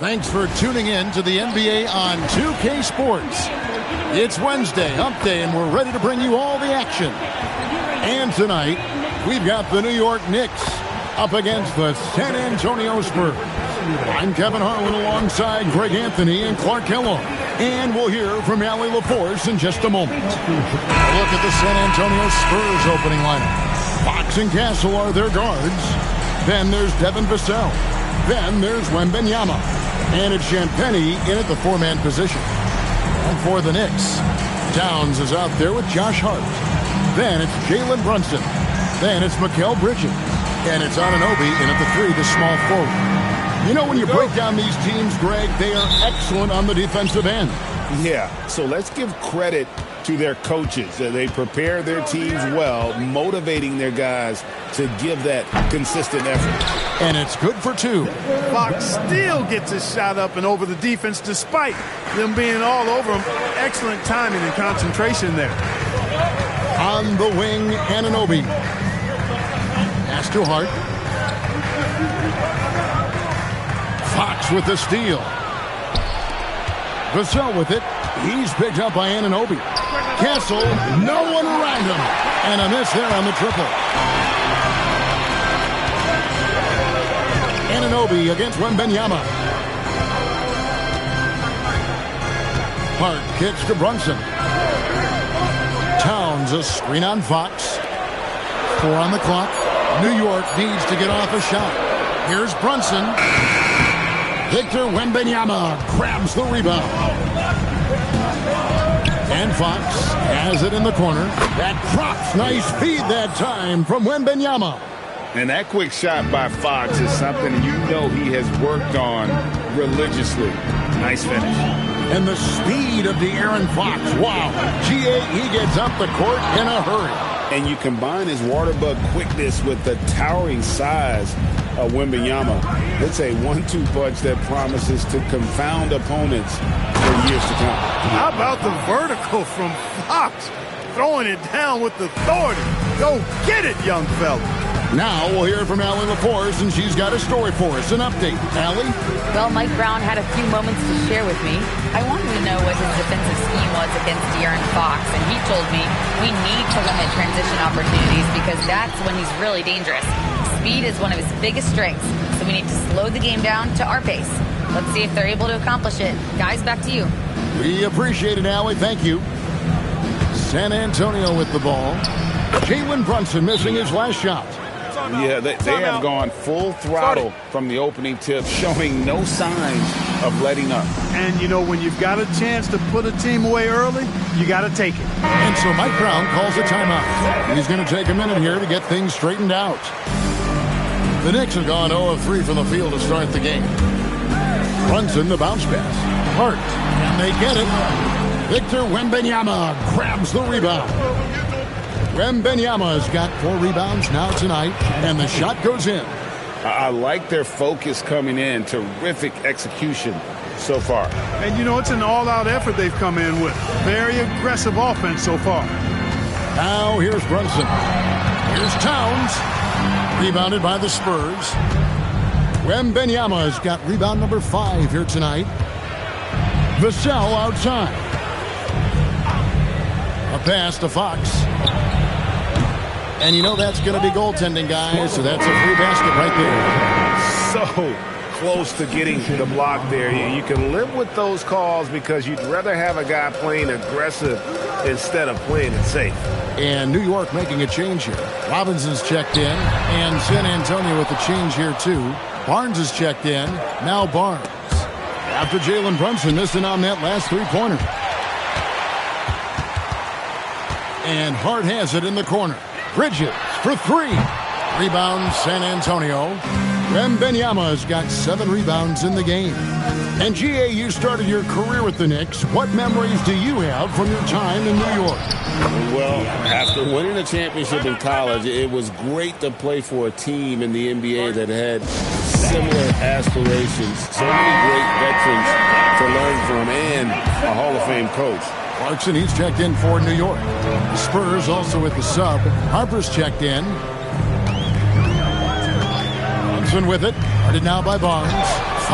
Thanks for tuning in to the NBA on 2K Sports. It's Wednesday, Hump Day, and we're ready to bring you all the action. And tonight, we've got the New York Knicks up against the San Antonio Spurs. I'm Kevin Harlan alongside Greg Anthony and Clark Kellogg. And we'll hear from Allie LaForce in just a moment. A look at the San Antonio Spurs opening lineup. Fox and Castle are their guards. Then there's Devin Vassell. Then there's Wembanyama. And it's Champagnie in at the four-man position. And for the Knicks, Towns is out there with Josh Hart. Then it's Jalen Brunson. Then it's Mikal Bridges. And it's Anunoby in at the three, the small forward. You know, when you break down these teams, Greg, they are excellent on the defensive end. Yeah, so let's give credit to their coaches. They prepare their teams well, motivating their guys to give that consistent effort. And it's good for two. Fox still gets his shot up and over the defense despite them being all over him. Excellent timing and concentration there. On the wing, Anunoby. Pass to Hart. Fox with the steal. Vassell with it. He's picked up by Anunoby. Castle, no one around him. And a miss there on the triple. Anunoby against Wembanyama. Hart kicks to Brunson. Towns a screen on Fox. 4 on the clock. New York needs to get off a shot. Here's Brunson. Victor Wembanyama grabs the rebound. And Fox has it in the corner. That drops. Nice feed that time from Wembanyama. And that quick shot by Fox is something you know he has worked on religiously. Nice finish. And the speed of De'Aaron Fox. Wow. He gets up the court in a hurry. And you combine his water bug quickness with the towering size of Wembanyama. It's a 1-2 punch that promises to confound opponents for years to come. How about the vertical from Fox? Throwing it down with authority. Go get it, young fella. Now we'll hear from Allie LaForce, and she's got a story for us. An update. Allie? Well, Mike Brown had a few moments to share with me. I wanted to know what his defensive scheme was against De'Aaron Fox, and he told me we need to limit transition opportunities because that's when he's really dangerous. Speed is one of his biggest strengths, so we need to slow the game down to our pace. Let's see if they're able to accomplish it. Guys, back to you. We appreciate it, Allie. Thank you. San Antonio with the ball. Jalen Brunson missing his last shot. Yeah, they have gone full throttle from the opening tip, showing no signs of letting up. And, you know, when you've got a chance to put a team away early, you got to take it. And so Mike Brown calls a timeout. He's going to take a minute here to get things straightened out. The Knicks have gone 0 of 3 from the field to start the game. Brunson, the bounce pass. Hart, and they get it. Victor Wembanyama grabs the rebound. Wembanyama's got 4 rebounds now tonight, and the shot goes in. I like their focus coming in. Terrific execution so far. And, you know, it's an all-out effort they've come in with. Very aggressive offense so far. Now here's Brunson. Here's Towns. Rebounded by the Spurs. Wembanyama's got rebound number 5 here tonight. Vassell outside. A pass to Fox. And you know that's going to be goaltending, guys, so that's a free basket right there. So close to getting the block there. You can live with those calls because you'd rather have a guy playing aggressive instead of playing it safe. And New York making a change here. Robinson's checked in, and San Antonio with the change here too. Barnes is checked in. Now Barnes. After Jalen Brunson missing on that last three-pointer. And Hart has it in the corner. Bridges for 3. Rebound San Antonio. Wembanyama's got 7 rebounds in the game. And G.A., you started your career with the Knicks. What memories do you have from your time in New York? Well, after winning a championship in college, it was great to play for a team in the NBA that had similar aspirations. So many great veterans to learn from and a Hall of Fame coach. Clarkson, he's checked in for New York. The Spurs also with the sub. Harper's checked in. Brunson with it. Guarded now by Barnes.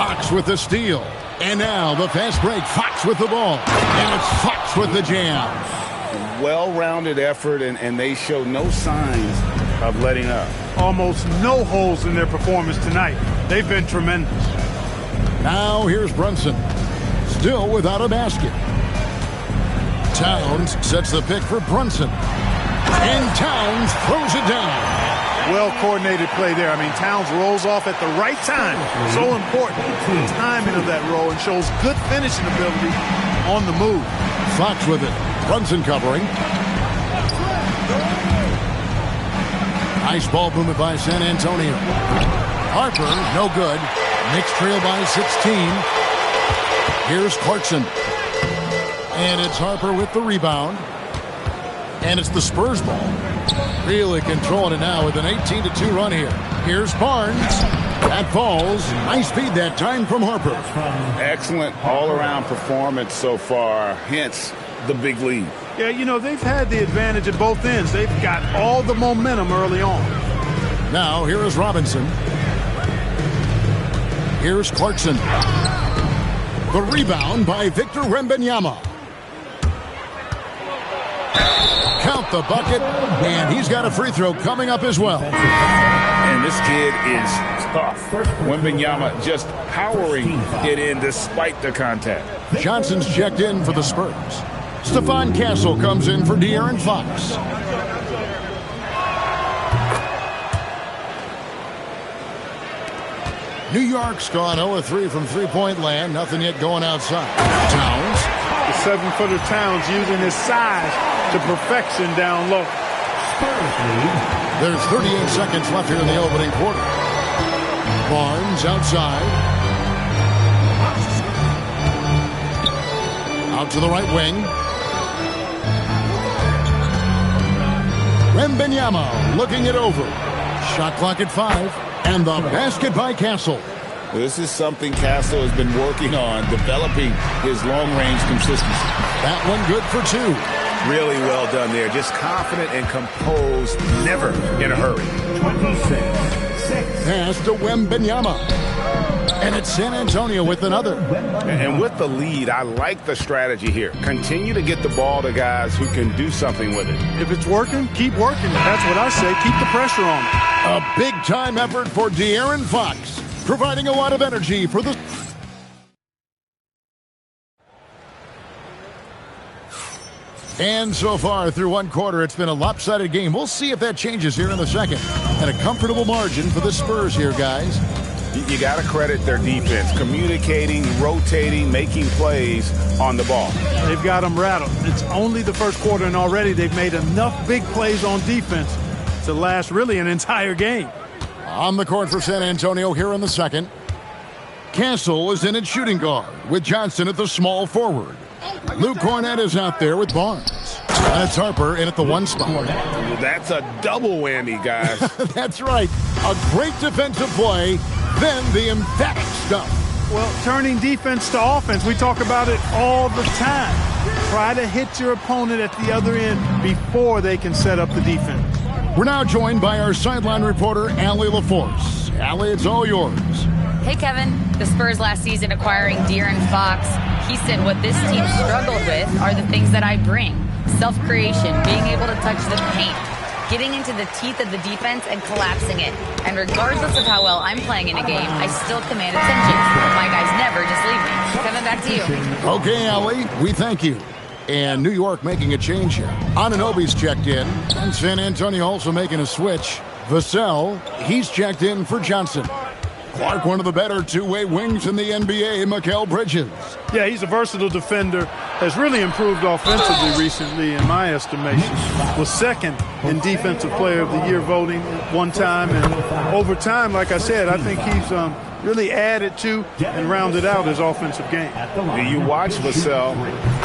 Fox with the steal. And now the fast break. Fox with the ball. And it's Fox with the jam. Well-rounded effort, and they show no signs of letting up. Almost no holes in their performance tonight. They've been tremendous. Now here's Brunson. Still without a basket. Towns sets the pick for Brunson. And Towns throws it down. Well-coordinated play there. I mean, Towns rolls off at the right time. So important. The timing of that roll, and shows good finishing ability on the move. Fox with it. Brunson covering. Nice ball movement by San Antonio. Harper, no good. Knicks trail by 16. Here's Clarkson. And it's Harper with the rebound. And it's the Spurs ball. Really controlling it now with an 18-2 run here. Here's Barnes. That falls. Nice feed that time from Harper. Excellent all-around performance so far, hence the big lead. Yeah, you know, they've had the advantage at both ends. They've got all the momentum early on. Now, here is Robinson. Here's Clarkson. The rebound by Victor Wembanyama. Count the bucket, and he's got a free throw coming up as well. And this kid is tough. Wembanyama just powering it in despite the contact. Johnson's checked in for the Spurs. Stephon Castle comes in for De'Aaron Fox. New York's gone 0-3 from three-point land. Nothing yet going outside. Towns. The 7-footer Towns using his size to perfection down low. There's 38 seconds left here in the opening quarter. Barnes outside. Out to the right wing. Wembanyama looking it over. Shot clock at 5. And the basket by Castle. This is something Castle has been working on, developing his long-range consistency. That one good for 2. Really well done there. Just confident and composed, never in a hurry. 26. Pass to Wembanyama. And it's San Antonio with another. And with the lead, I like the strategy here. Continue to get the ball to guys who can do something with it. If it's working, keep working. That's what I say. Keep the pressure on. A big-time effort for De'Aaron Fox, providing a lot of energy for the... And so far, through one quarter, it's been a lopsided game. We'll see if that changes here in the second. And a comfortable margin for the Spurs here, guys. You got to credit their defense, communicating, rotating, making plays on the ball. They've got them rattled. It's only the first quarter, and already they've made enough big plays on defense to last really an entire game. On the court for San Antonio here in the second. Castle is in at shooting guard with Johnson at the small forward. Luke Cornett is out there with Barnes. And it's Harper in at the 1 spot. That's a double whammy, guys. That's right. A great defensive play, then the emphatic stuff. Well, turning defense to offense, we talk about it all the time. Try to hit your opponent at the other end before they can set up the defense. We're now joined by our sideline reporter, Allie LaForce. Allie, it's all yours. Hey, Kevin. The Spurs last season acquiring De'Aaron Fox. He said what this team struggled with are the things that I bring. Self-creation, being able to touch the paint, getting into the teeth of the defense and collapsing it. And regardless of how well I'm playing in a game, I still command attention. My guys never just leave me. Kevin, back to you. Okay, Allie, we thank you. And New York making a change here. Anunoby's checked in. And San Antonio also making a switch. Vassell, he's checked in for Johnson. Clark, one of the better two-way wings in the NBA, Mikal Bridges. Yeah, he's a versatile defender. Has really improved offensively recently, in my estimation. Was second in Defensive Player of the Year voting one time. And over time, like I said, I think he's really added to and rounded out his offensive game. You watch Vassell.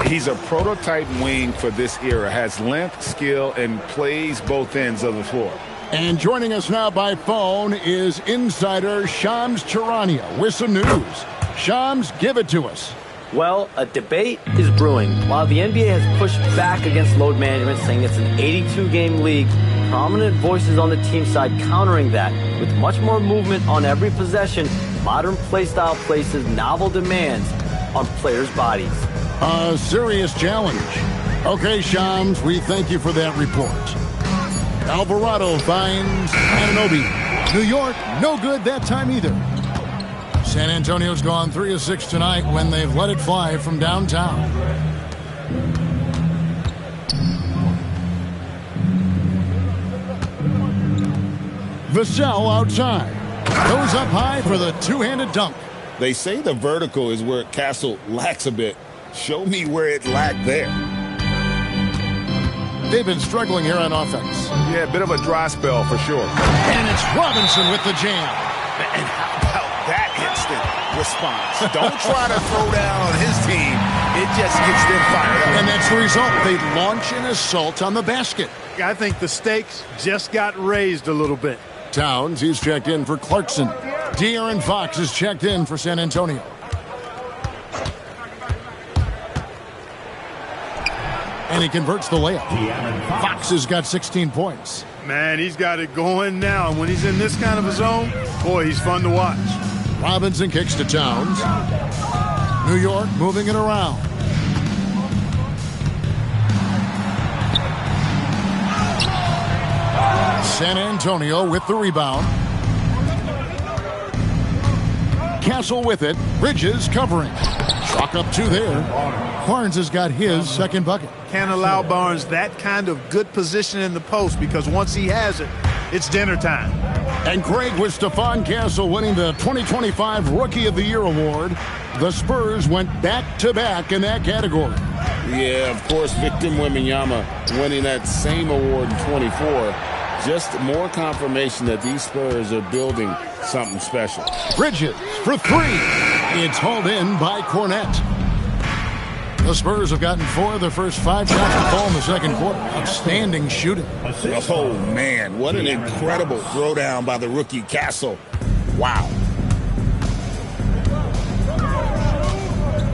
He's a prototype wing for this era. Has length, skill, and plays both ends of the floor. And joining us now by phone is insider Shams Charania with some news. Shams, give it to us. Well, a debate is brewing. While the NBA has pushed back against load management, saying it's an 82-game league, prominent voices on the team side countering that with much more movement on every possession Modern playstyle places novel demands on players' bodies. A serious challenge. Okay, Shams, we thank you for that report. Alvarado finds Anunoby. New York, no good that time either. San Antonio's gone 3 of 6 tonight when they've let it fly from downtown. Vassell outside. Goes up high for the two-handed dunk. They say the vertical is where Castle lacks a bit. Show me where it lacked there. They've been struggling here on offense. Yeah, a bit of a dry spell for sure. And it's Robinson with the jam. And how about that instant response? Don't try to throw down on his team. It just gets them fired up. And that's the result. They launch an assault on the basket. I think the stakes just got raised a little bit. Towns, he's checked in for Clarkson. De'Aaron Fox is checked in for San Antonio. And he converts the layup. Fox has got 16 points. Man, he's got it going now. And when he's in this kind of a zone, boy, he's fun to watch. Robinson kicks to Towns. New York moving it around. San Antonio with the rebound. Castle with it. Bridges covering. Chalk up 2 there. Barnes has got his second bucket. Can't allow Barnes that kind of good position in the post because once he has it, it's dinner time. And Craig with Stephon Castle winning the 2025 Rookie of the Year award. The Spurs went back-to-back in that category. Yeah, of course, Victor Wembanyama winning that same award in 24. Just more confirmation that these Spurs are building something special. Bridges for 3. It's hauled in by Cornette. The Spurs have gotten 4 of their first 5 shots to fall in the second quarter. Outstanding shooting. Oh, man, what an incredible throwdown by the rookie Castle. Wow.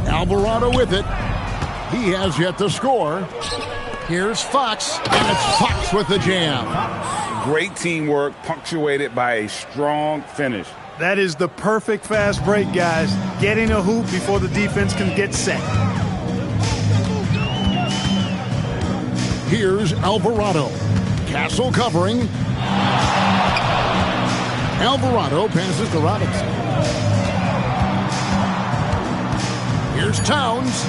Alvarado with it. He has yet to score. Here's Fox, and it's Fox with the jam. Great teamwork punctuated by a strong finish. That is the perfect fast break, guys. Getting a hoop before the defense can get set. Here's Alvarado. Castle covering. Alvarado passes to Robinson. Here's Towns.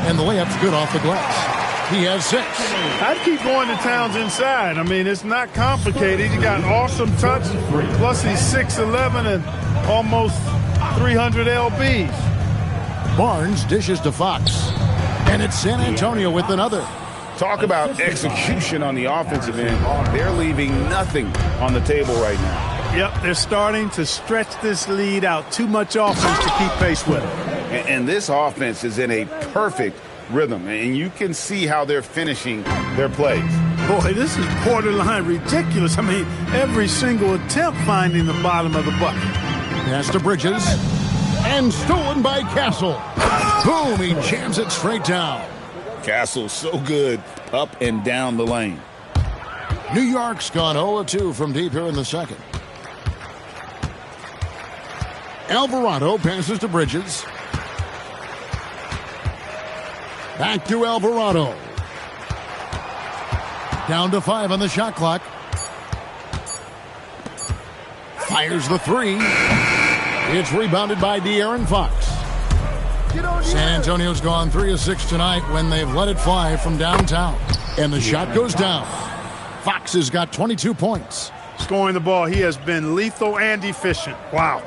And the layup's good off the glass. He has 6. I'd keep going to Towns inside. I mean, it's not complicated. He got awesome touch. Plus, he's 6'11" and almost 300 lbs. Barnes dishes to Fox. And it's San Antonio with another. Talk about execution on the offensive end. They're leaving nothing on the table right now. Yep, they're starting to stretch this lead out. Too much offense to keep pace with it. And this offense is in a perfect rhythm, and you can see how they're finishing their plays. Boy, this is borderline ridiculous. I mean, every single attempt finding the bottom of the bucket. Pass to Bridges. And stolen by Castle. Boom, he jams it straight down. Castle so good up and down the lane. New York's gone 0-2 from deep here in the second. Alvarado passes to Bridges. Back to Alvarado. Down to 5 on the shot clock. Fires the 3. It's rebounded by De'Aaron Fox. San Antonio's gone 3 of 6 tonight when they've let it fly from downtown. And the shot goes down. Fox has got 22 points. Scoring the ball, he has been lethal and efficient. Wow.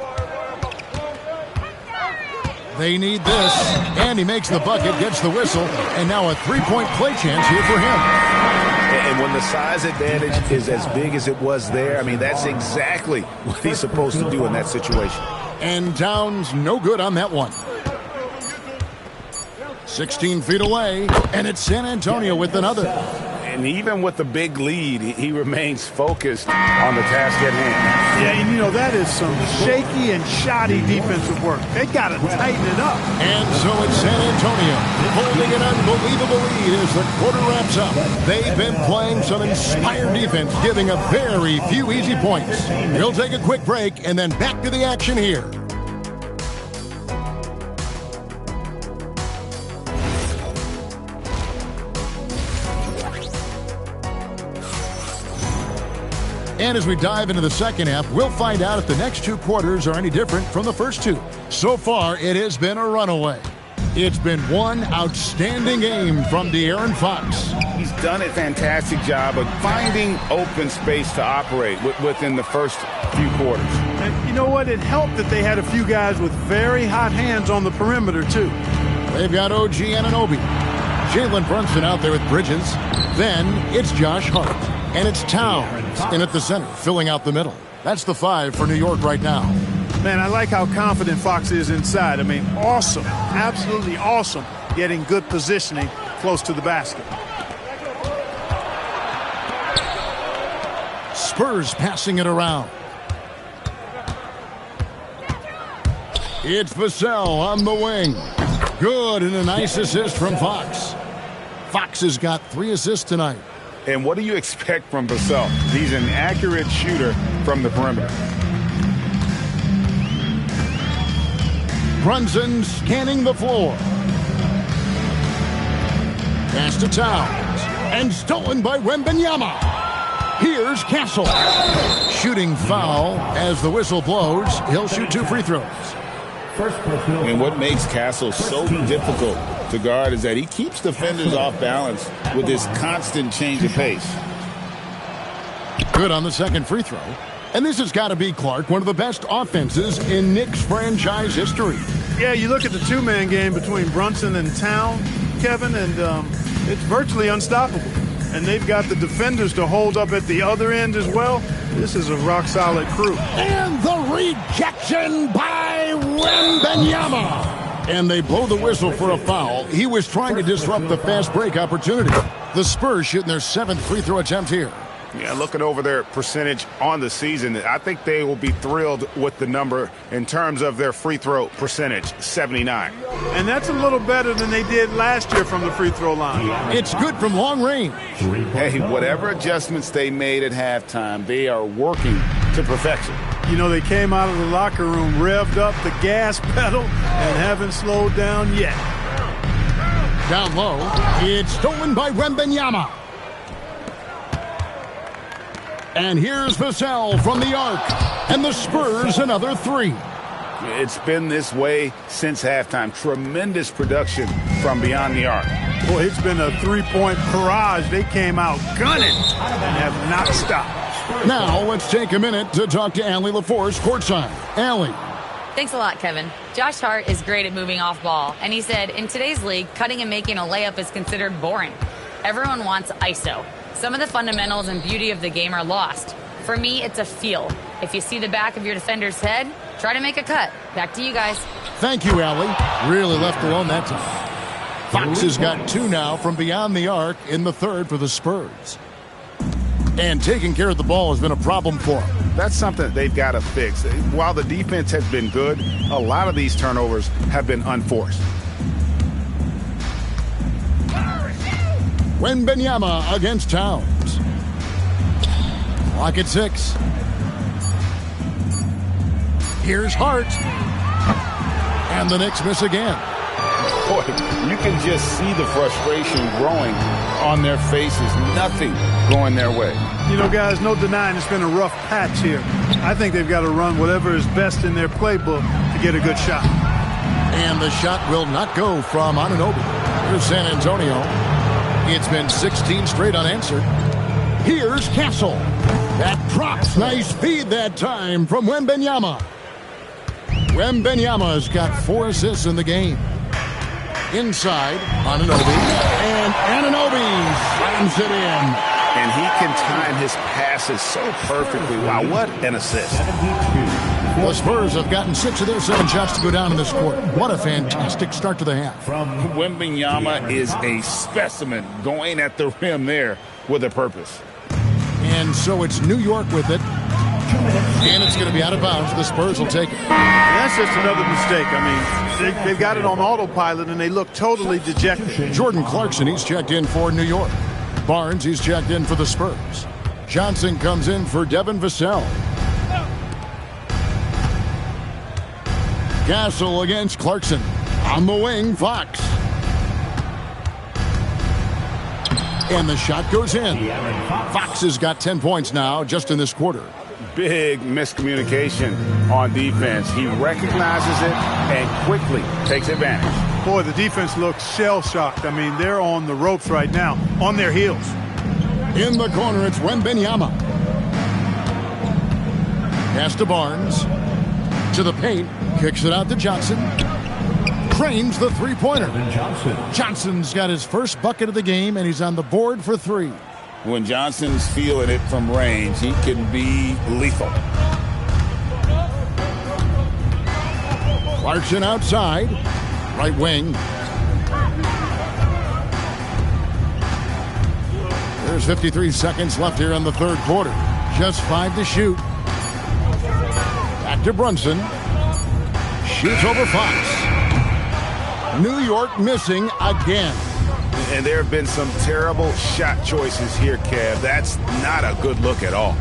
They need this. And he makes the bucket, gets the whistle, and now a 3-point play chance here for him. And when the size advantage is as big as it was there, I mean, that's exactly what he's supposed to do in that situation. And Towns no good on that one. 16 feet away, and it's San Antonio with another. And even with the big lead, he remains focused on the task at hand. Yeah, and you know, that is some shaky and shoddy defensive work. They got to tighten it up. And so it's San Antonio holding an unbelievable lead as the quarter wraps up. They've been playing some inspired defense, giving a very few easy points. We'll take a quick break and then back to the action here. And as we dive into the second half, we'll find out if the next two quarters are any different from the first two. So far, it has been a runaway. It's been one outstanding game from De'Aaron Fox. He's done a fantastic job of finding open space to operate within the first few quarters. And you know what? It helped that they had a few guys with very hot hands on the perimeter, too. They've got OG Anunoby. Jalen Brunson out there with Bridges. Then it's Josh Hart. And it's Towns in at the center, filling out the middle. That's the 5 for New York right now. Man, I like how confident Fox is inside. I mean, awesome, absolutely awesome, getting good positioning close to the basket. Spurs passing it around. It's Vassell on the wing. Good, and a nice assist from Fox. Fox has got 3 assists tonight. And what do you expect from Vassell? He's an accurate shooter from the perimeter. Brunson scanning the floor. Pass to Towns. And stolen by Wembanyama. Here's Castle. Shooting foul as the whistle blows. He'll shoot 2 free throws. And what makes Castle so difficult to guard is that he keeps defenders off balance with this constant change of pace. Good on the second free throw. And this has got to be, Clark, one of the best offenses in Knicks franchise history. Yeah, you look at the two-man game between Brunson and Town, Kevin, and it's virtually unstoppable. And they've got the defenders to hold up at the other end as well. This is a rock-solid crew. And the rejection by Wembanyama. And they blow the whistle for a foul. He was trying to disrupt the fast break opportunity. The Spurs shooting their 7th free throw attempt here. Yeah, looking over their percentage on the season, I think they will be thrilled with the number in terms of their free throw percentage, 79. And that's a little better than they did last year from the free throw line. It's good from long range. Hey, whatever adjustments they made at halftime, they are working to perfection. You know, they came out of the locker room, revved up the gas pedal, and haven't slowed down yet. Down low, it's stolen by Wembanyama. And here's Vassell from the arc. And the Spurs another 3. It's been this way since halftime. Tremendous production from beyond the arc. Boy, it's been a 3-point barrage. They came out gunning and have not stopped. Now let's take a minute to talk to Allie LaForce courtside. Allie. Thanks a lot, Kevin. Josh Hart is great at moving off ball. And he said, in today's league, cutting and making a layup is considered boring. Everyone wants ISO. Some of the fundamentals and beauty of the game are lost. For me, it's a feel. If you see the back of your defender's head, try to make a cut. Back to you guys. Thank you, Allie. Really left alone that time. Fox has got 2 now from beyond the arc in the 3rd for the Spurs. And taking care of the ball has been a problem for them. That's something that they've got to fix. While the defense has been good, a lot of these turnovers have been unforced. Wembanyama against Towns. Clock at 6. Here's Hart. And the Knicks miss again. Boy, you can just see the frustration growing on their faces. Nothing going their way. You know, guys, no denying it's been a rough patch here. I think they've got to run whatever is best in their playbook to get a good shot. And the shot will not go from Anunoby. Here's San Antonio. It's been 16 straight unanswered. Here's Castle. That drops. Nice feed that time from Wembanyama. Wembanyama's got 4 assists in the game. Inside, Anunoby. And Anunoby slams it in. And he can time his passes so perfectly. Wow, what an assist. The Spurs have gotten 6 of their 7 shots to go down in this quarter. What a fantastic start to the half. Wembanyama is a specimen going at the rim there with a purpose. And so it's New York with it. And it's going to be out of bounds. The Spurs will take it. That's just another mistake. I mean, they've got it on autopilot, and they look totally dejected. Jordan Clarkson, he's checked in for New York. Barnes, he's checked in for the Spurs. Johnson comes in for Devin Vassell. Castle against Clarkson. On the wing, Fox. And the shot goes in. Fox has got 10 points now just in this quarter. Big miscommunication on defense. He recognizes it and quickly takes advantage. Boy, the defense looks shell-shocked. I mean, they're on the ropes right now, on their heels. In the corner, it's Wembanyama. Pass to Barnes. To the paint. Kicks it out to Johnson. Trains the three-pointer. Johnson's got his first bucket of the game, and he's on the board for 3. When Johnson's feeling it from range, he can be lethal. Clarkson outside. Right wing. There's 53 seconds left here in the third quarter. Just 5 to shoot. Back to Brunson. Shoots over Fox. New York missing again. And there have been some terrible shot choices here, Kev. That's not a good look at all.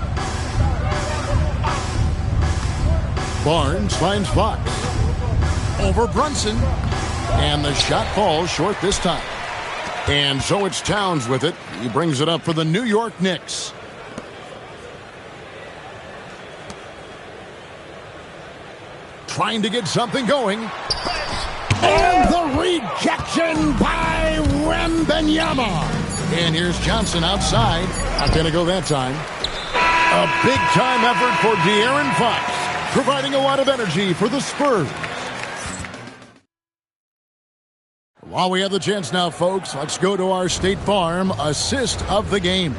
Barnes finds Fox. Over Brunson. And the shot falls short this time. And so it's Towns with it. He brings it up for the New York Knicks. Trying to get something going. And the rejection by Wembanyama. And here's Johnson outside. Not going to go that time. A big-time effort for De'Aaron Fox, providing a lot of energy for the Spurs. While we have the chance now, folks, let's go to our State Farm assist of the game.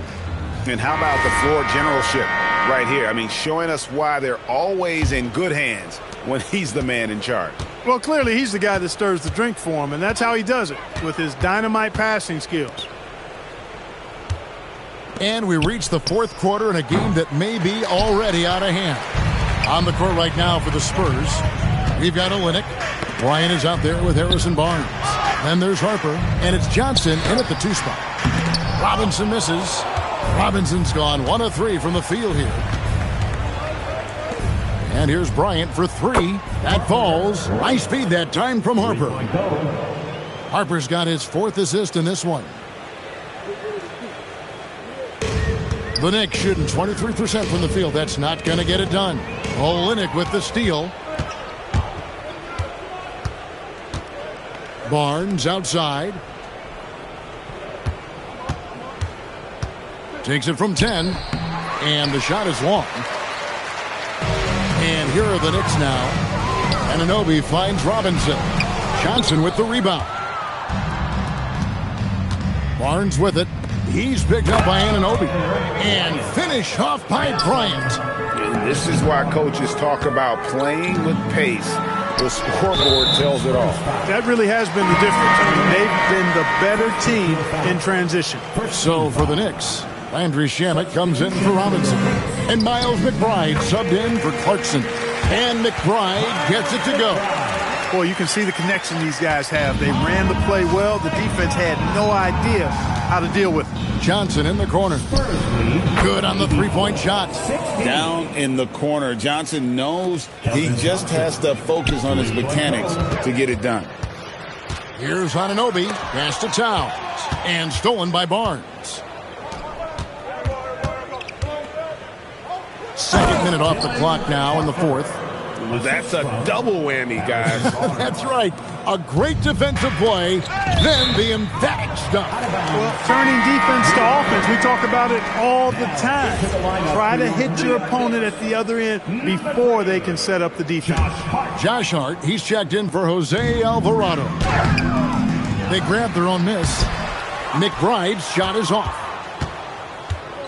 And how about the floor generalship right here? I mean, showing us why they're always in good hands when he's the man in charge. Well, clearly he's the guy that stirs the drink for him, and that's how he does it, with his dynamite passing skills. And we reach the fourth quarter in a game that may be already out of hand. On the court right now for the Spurs, we've got Olynyk. Bryant is out there with Harrison Barnes. Then there's Harper, and it's Johnson in at the 2 spot. Robinson misses. Robinson's gone 1 of 3 from the field here. And here's Bryant for 3. That falls. Nice feed that time from Harper. Harper's got his 4th assist in this one. The Knicks shooting 23% from the field. That's not going to get it done. Olynyk with the steal. Barnes outside. Takes it from 10. And the shot is long. And here are the Knicks now. Anunoby finds Robinson. Johnson with the rebound. Barnes with it. He's picked up by Anunoby. And finished off by Bryant. And this is why coaches talk about playing with pace. The scoreboard tells it all. That really has been the difference. I mean, they've been the better team in transition. So for the Knicks, Landry Shamet comes in for Robinson. And Miles McBride subbed in for Clarkson. And McBride gets it to go. Boy, you can see the connection these guys have. They ran the play well. The defense had no idea how to deal with it. Johnson in the corner. Good on the three-point shot. Down in the corner. Johnson knows he just has to focus on his mechanics to get it done. Here's Anunoby. Pass to Towns. And stolen by Barnes. Second minute off the clock now in the fourth. That's a double whammy, guys. That's right. A great defensive play, then the emphatic stuff. Well, turning defense to offense, we talk about it all the time. Try to hit your opponent at the other end before they can set up the defense. Josh Hart, he's checked in for Jose Alvarado. They grab their own miss. McBride's shot is off.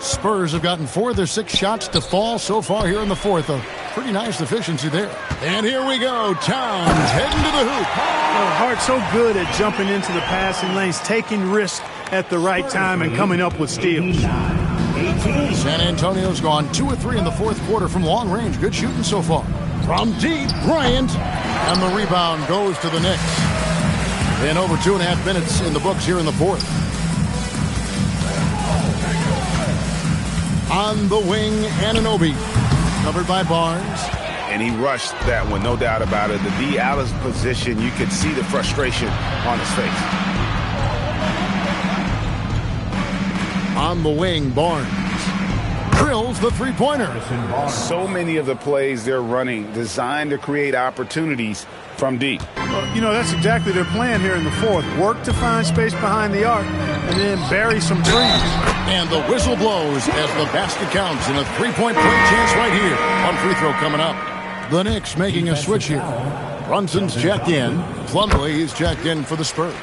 Spurs have gotten 4 of their 6 shots to fall so far here in the fourth. A pretty nice efficiency there. And here we go. Towns heading to the hoop. Hart's so good at jumping into the passing lanes, taking risks at the right time, and coming up with steals. San Antonio's gone 2 of 3 in the fourth quarter from long range. Good shooting so far. From deep, Bryant. And the rebound goes to the Knicks. And over 2.5 minutes in the books here in the fourth. On the wing, Anunoby. Covered by Barnes. And he rushed that one, no doubt about it. The D out of position, you could see the frustration on his face. On the wing, Barnes drills the three-pointer. So many of the plays they're running designed to create opportunities from deep. Well, you know, that's exactly their plan here in the fourth. Work to find space behind the arc and then bury some threes. And the whistle blows as the basket counts in a three-point play chance right here. One free throw coming up. The Knicks making a switch here. Brunson's checked in. Plumlee is checked in for the Spurs.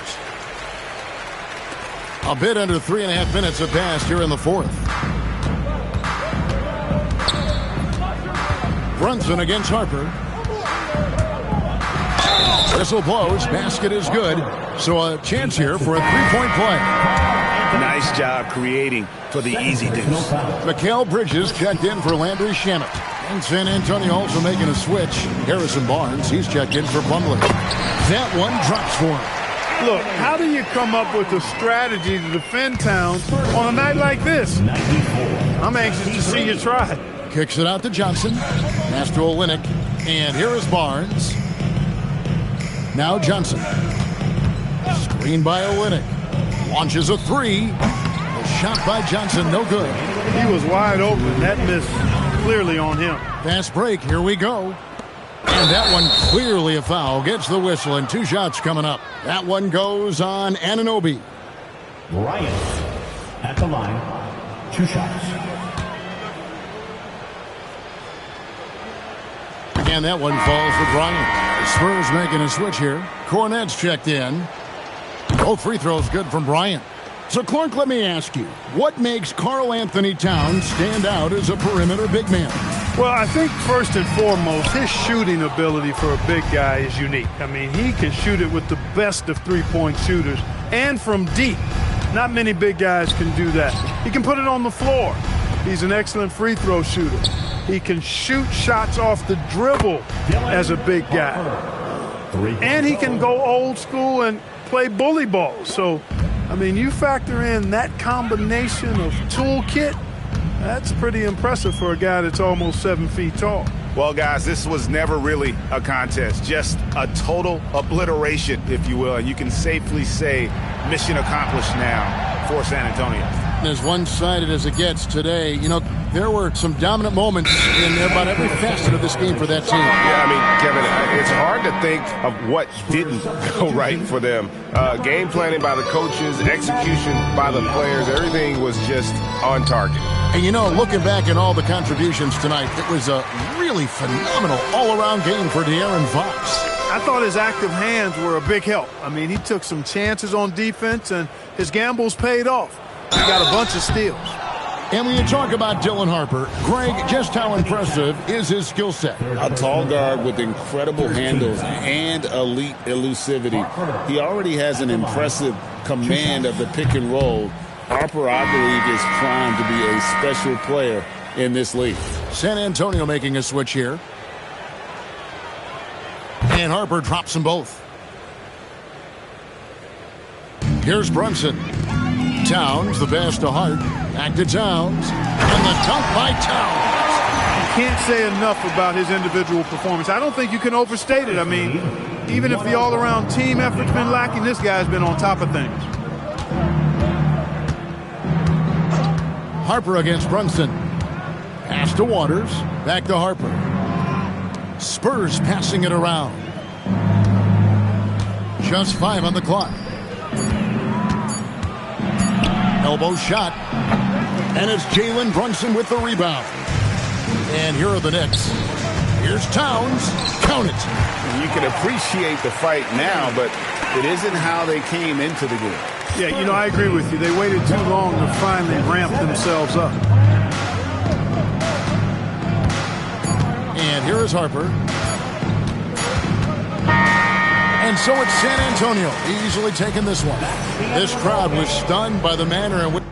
A bit under 3.5 minutes have passed here in the fourth. Brunson against Harper. Whistle blows. Basket is good. So a chance here for a three-point play. Nice job creating for the easy deuce. Mikal Bridges checked in for Landry Shamet. And San Antonio also making a switch. Harrison Barnes, he's checked in for Plumlee. That one drops for him. Look, how do you come up with a strategy to defend Towns on a night like this? I'm anxious to see you try. Kicks it out to Johnson. Pass to Olynyk. And here is Barnes. Now Johnson. Screen by Olynyk. Launches a three. The shot by Johnson, no good. He was wide open. That miss clearly on him. Fast break, here we go. And that one clearly a foul. Gets the whistle and 2 shots coming up. That one goes on Anunoby. Bryant at the line. 2 shots. And that one falls for Bryant. The Spurs making a switch here. Cornette's checked in. Both free throws good from Bryant. So, Clark, let me ask you, what makes Karl Anthony Towns stand out as a perimeter big man? Well, I think first and foremost, his shooting ability for a big guy is unique. I mean, he can shoot it with the best of three-point shooters and from deep. Not many big guys can do that. He can put it on the floor. He's an excellent free throw shooter. He can shoot shots off the dribble as a big guy. And he can go old school and play bully ball. So, I mean, you factor in that combination of toolkit, that's pretty impressive for a guy that's almost 7 feet tall. Well, guys, this was never really a contest, just a total obliteration, if you will. And you can safely say mission accomplished now for San Antonio. As one-sided as it gets today, you know, there were some dominant moments in about every facet of this game for that team. Yeah, I mean, Kevin, it's hard to think of what didn't go right for them. Game planning by the coaches, execution by the players, everything was just on target. And, you know, looking back at all the contributions tonight, it was a really phenomenal all-around game for De'Aaron Fox. I thought his active hands were a big help. I mean, he took some chances on defense, and his gambles paid off. He got a bunch of steals. And when you talk about Dylan Harper, Greg, just how impressive is his skill set? A tall guard with incredible handles and elite elusivity. He already has an impressive command of the pick and roll. Harper, I believe, is primed to be a special player in this league. San Antonio making a switch here. And Harper drops them both. Here's Brunson. Towns, the pass to Hart. Back to Towns. And the dunk by Towns. You can't say enough about his individual performance. I don't think you can overstate it. I mean, even if the all-around team effort's been lacking, this guy's been on top of things. Harper against Brunson. Pass to Waters. Back to Harper. Spurs passing it around. Just 5 on the clock. Elbow shot. And it's Jalen Brunson with the rebound. And here are the Knicks. Here's Towns. Count it. You can appreciate the fight now, but it isn't how they came into the game. Yeah, you know, I agree with you. They waited too long to finally ramp themselves up. And here is Harper. And so it's San Antonio easily taking this one. This crowd was stunned by the manner in which